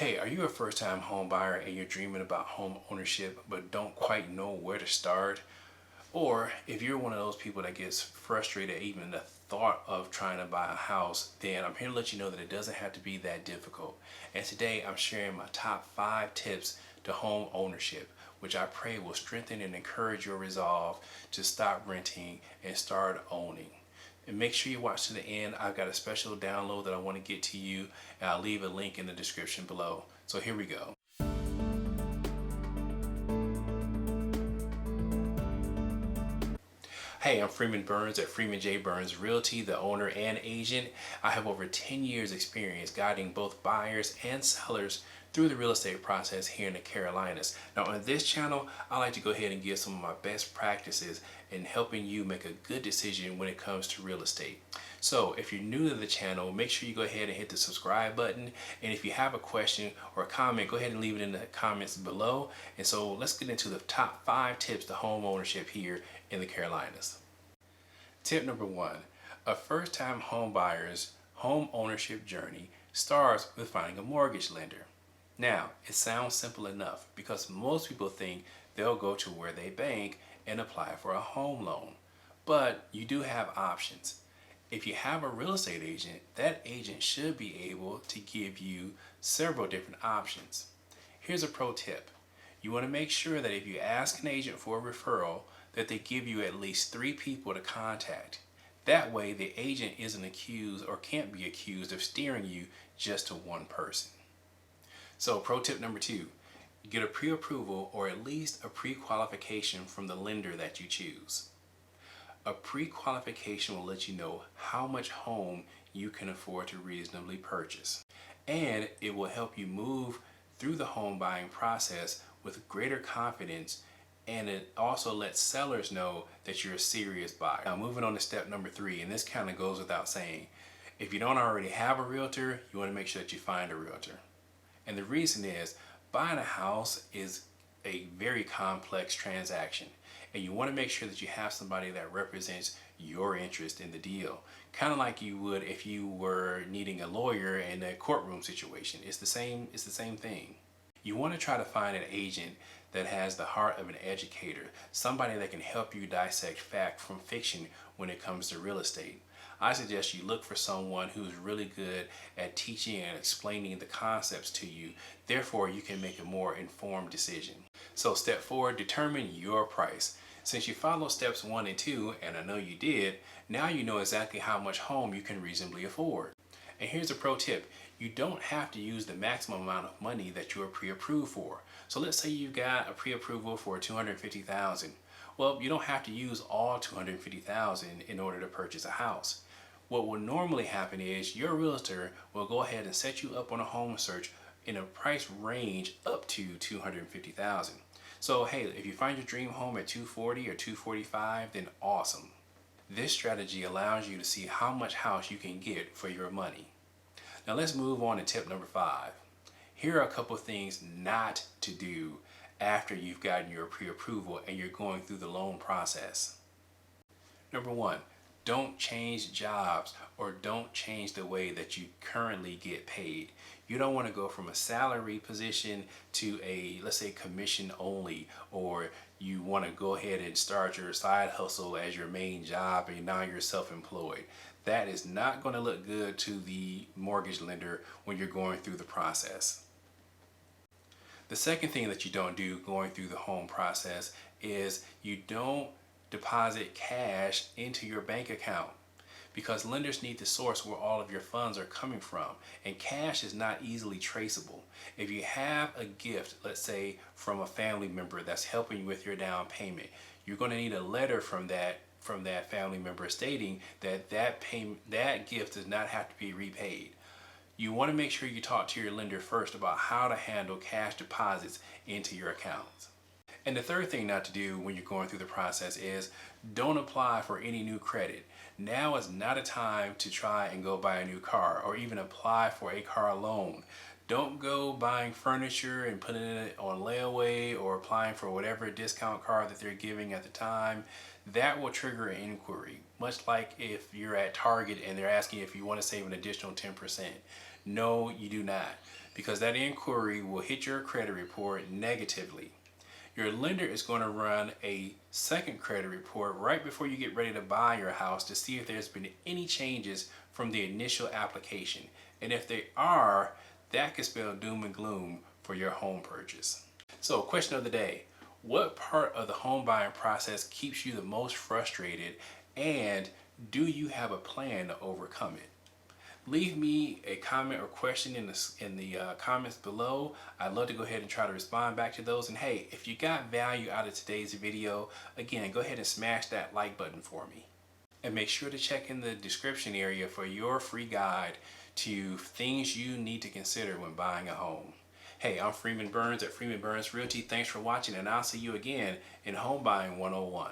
Hey, are you a first-time home buyer and you're dreaming about home ownership but don't quite know where to start? Or if you're one of those people that gets frustrated even the thought of trying to buy a house, then I'm here to let you know that it doesn't have to be that difficult. And today I'm sharing my top 5 tips to home ownership, which I pray will strengthen and encourage your resolve to stop renting and start owning. And make sure you watch to the end. I've got a special download that I want to get to you, and I'll leave a link in the description below. So here we go. Hey, I'm Freeman Burns at Freeman J. Burns Realty, the owner and agent. I have over 10 years experience guiding both buyers and sellers through the real estate process here in the Carolinas. Now on this channel, I like to go ahead and give some of my best practices in helping you make a good decision when it comes to real estate. So if you're new to the channel, make sure you go ahead and hit the subscribe button. And if you have a question or a comment, go ahead and leave it in the comments below. And so let's get into the top 5 tips to home ownership here in the Carolinas. Tip number 1, a first-time home buyer's home ownership journey starts with finding a mortgage lender. Now, it sounds simple enough because most people think they'll go to where they bank and apply for a home loan. But you do have options. If you have a real estate agent, that agent should be able to give you several different options. Here's a pro tip. You want to make sure that if you ask an agent for a referral, that they give you at least 3 people to contact. That way the agent isn't accused or can't be accused of steering you just to one person. So pro tip number 2, get a pre-approval or at least a pre-qualification from the lender that you choose. A pre-qualification will let you know how much home you can afford to reasonably purchase. And it will help you move through the home buying process with greater confidence, and it also lets sellers know that you're a serious buyer. Now moving on to step number 3, and this kind of goes without saying. If you don't already have a realtor, you want to make sure that you find a realtor. And the reason is, buying a house is a very complex transaction. And you want to make sure that you have somebody that represents your interest in the deal. Kind of like you would if you were needing a lawyer in a courtroom situation. It's the same thing. You want to try to find an agent that has the heart of an educator, somebody that can help you dissect fact from fiction when it comes to real estate. I suggest you look for someone who's really good at teaching and explaining the concepts to you. Therefore, you can make a more informed decision. So step 4, determine your price. Since you follow steps 1 and 2, and I know you did, now you know exactly how much home you can reasonably afford. And here's a pro tip. You don't have to use the maximum amount of money that you are pre-approved for. So let's say you've got a pre-approval for $250,000. Well, you don't have to use all $250,000 in order to purchase a house. What will normally happen is your realtor will go ahead and set you up on a home search in a price range up to $250,000. So hey, if you find your dream home at $240,000 or $245,000, then awesome. This strategy allows you to see how much house you can get for your money. Now let's move on to tip number 5. Here are a couple of things not to do after you've gotten your pre-approval and you're going through the loan process. Number 1, don't change jobs or don't change the way that you currently get paid. You don't want to go from a salary position to a, let's say, commission only, or you want to go ahead and start your side hustle as your main job and now you're self-employed. That is not going to look good to the mortgage lender when you're going through the process. The second thing that you don't do going through the home process is you don't deposit cash into your bank account, because lenders need to source where all of your funds are coming from, and cash is not easily traceable. If you have a gift, let's say from a family member that's helping you with your down payment, you're going to need a letter from that family member stating that that gift does not have to be repaid. You want to make sure you talk to your lender first about how to handle cash deposits into your accounts. And the third thing not to do when you're going through the process is don't apply for any new credit. Now is not a time to try and go buy a new car or even apply for a car loan. Don't go buying furniture and putting it on layaway or applying for whatever discount card that they're giving at the time. That will trigger an inquiry, much like if you're at Target and they're asking if you want to save an additional 10%. No, you do not. because that inquiry will hit your credit report negatively. Your lender is going to run a second credit report right before you get ready to buy your house to see if there's been any changes from the initial application. And if they are, that could spell doom and gloom for your home purchase. So, question of the day: what part of the home buying process keeps you the most frustrated, and do you have a plan to overcome it? Leave me a comment or question in the comments below. I'd love to go ahead and try to respond back to those. And hey, if you got value out of today's video, again, go ahead and smash that like button for me. And make sure to check in the description area for your free guide to things you need to consider when buying a home. Hey, I'm Freeman Burns at Freeman Burns Realty. Thanks for watching, and I'll see you again in Home Buying 101.